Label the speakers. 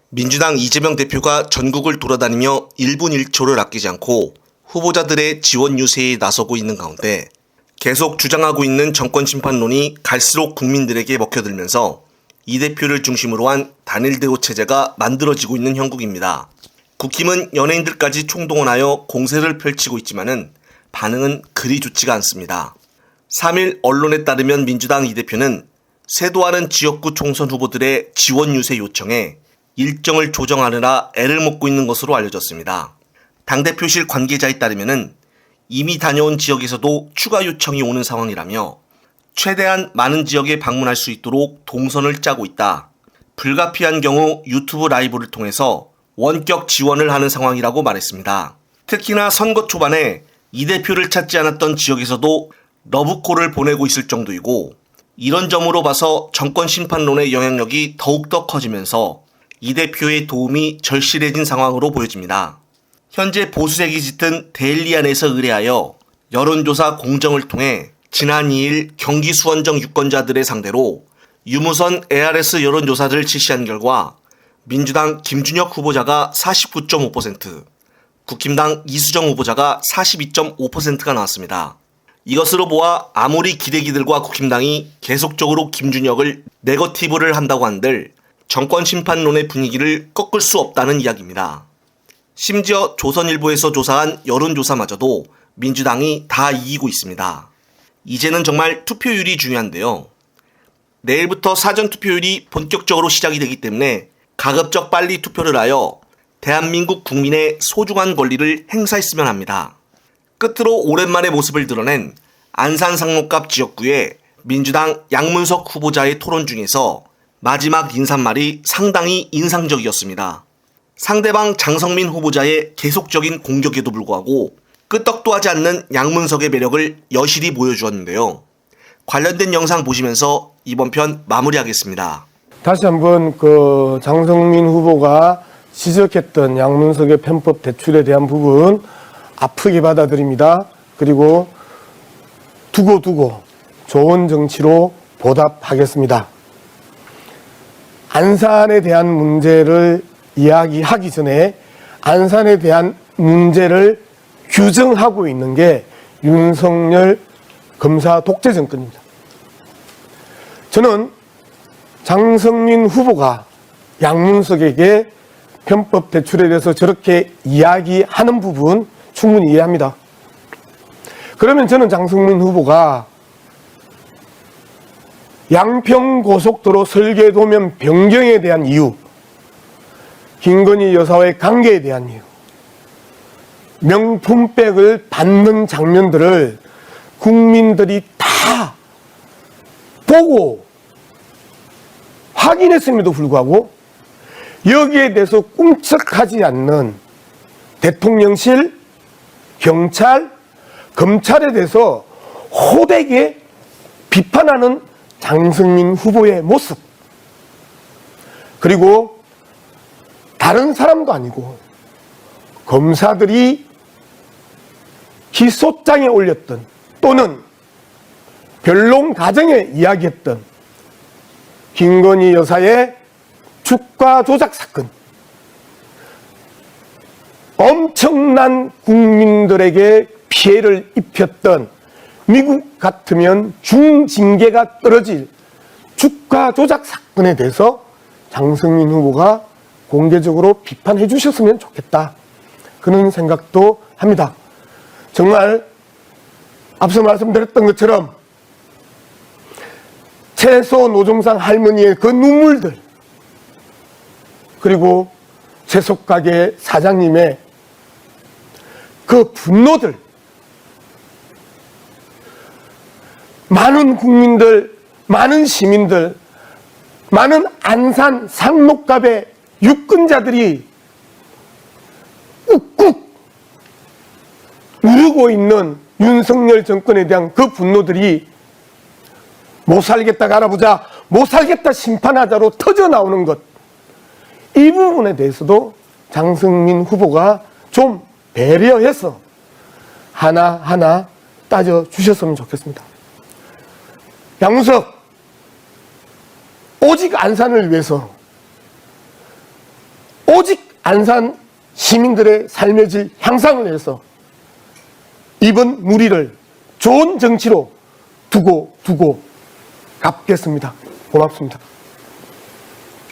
Speaker 1: 민주당 이재명 대표가 전국을 돌아다니며 1분 1초를 아끼지 않고 후보자들의 지원 유세에 나서고 있는 가운데 계속 주장하고 있는 정권 심판론이 갈수록 국민들에게 먹혀들면서 이 대표를 중심으로 한 단일 대우 체제가 만들어지고 있는 형국입니다. 국힘은 연예인들까지 총동원하여 공세를 펼치고 있지만은 반응은 그리 좋지가 않습니다. 3일 언론에 따르면 민주당 이 대표는 세도하는 지역구 총선 후보들의 지원 유세 요청에 일정을 조정하느라 애를 먹고 있는 것으로 알려졌습니다. 당대표실 관계자에 따르면 이미 다녀온 지역에서도 추가 요청이 오는 상황이라며 최대한 많은 지역에 방문할 수 있도록 동선을 짜고 있다. 불가피한 경우 유튜브 라이브를 통해서 원격 지원을 하는 상황이라고 말했습니다. 특히나 선거 초반에 이 대표를 찾지 않았던 지역에서도 러브콜을 보내고 있을 정도이고 이런 점으로 봐서 정권 심판론의 영향력이 더욱더 커지면서 이 대표의 도움이 절실해진 상황으로 보여집니다. 현재 보수색이 짙은 데일리안에서 의뢰하여 여론조사 공정을 통해 지난 2일 경기 수원정 유권자들의 상대로 유무선 ARS 여론조사를 실시한 결과 민주당 김준혁 후보자가 49.5%, 국힘당 이수정 후보자가 42.5%가 나왔습니다. 이것으로 보아 아무리 기대기들과 국힘당이 계속적으로 김준혁을 네거티브를 한다고 한들 정권 심판론의 분위기를 꺾을 수 없다는 이야기입니다. 심지어 조선일보에서 조사한 여론조사마저도 민주당이 다 이기고 있습니다. 이제는 정말 투표율이 중요한데요. 내일부터 사전투표율이 본격적으로 시작이 되기 때문에 가급적 빨리 투표를 하여 대한민국 국민의 소중한 권리를 행사했으면 합니다. 끝으로 오랜만에 모습을 드러낸 안산 상록갑 지역구의 민주당 양문석 후보자의 토론 중에서 마지막 인사말이 상당히 인상적이었습니다. 상대방 장성민 후보자의 계속적인 공격에도 불구하고 끄떡도 하지 않는 양문석의 매력을 여실히 보여주었는데요. 관련된 영상 보시면서 이번 편 마무리하겠습니다.
Speaker 2: 다시 한번 장성민 후보가 지적했던 양문석의 편법 대출에 대한 부분 아프게 받아들입니다. 그리고 두고 좋은 정치로 보답하겠습니다. 안산에 대한 문제를 이야기하기 전에 안산에 대한 문제를 규정하고 있는 게 윤석열 검사 독재 정권입니다. 저는 장성민 후보가 양문석에게 편법 대출에 대해서 저렇게 이야기하는 부분 충분히 이해합니다. 그러면 저는 장성민 후보가 양평고속도로 설계도면 변경에 대한 이유, 김건희 여사와의 관계에 대한 이유, 명품백을 받는 장면들을 국민들이 다 보고 확인했음에도 불구하고 여기에 대해서 꿈쩍하지 않는 대통령실, 경찰, 검찰에 대해서 호되게 비판하는 장성민 후보의 모습, 그리고 다른 사람도 아니고 검사들이 기소장에 올렸던 또는 변론 과정에 이야기했던 김건희 여사의 주가 조작 사건, 엄청난 국민들에게 피해를 입혔던 미국 같으면 중징계가 떨어질 주가 조작 사건에 대해서 장성민 후보가 공개적으로 비판해 주셨으면 좋겠다, 그런 생각도 합니다. 정말 앞서 말씀드렸던 것처럼 채소 노점상 할머니의 그 눈물들, 그리고 채소가게 사장님의 그 분노들, 많은 국민들, 많은 시민들, 많은 안산 상록갑의 유권자들이 꾹꾹 누르고 있는 윤석열 정권에 대한 그 분노들이 못 살겠다 갈아보자, 못 살겠다 심판하자로 터져나오는 것, 이 부분에 대해서도 장성민 후보가 좀 배려해서 하나하나 따져주셨으면 좋겠습니다. 양문석, 오직 안산을 위해서 오직 안산 시민들의 삶의 질 향상을 위해서 이번 무리를 좋은 정치로 두고 갚겠습니다. 고맙습니다.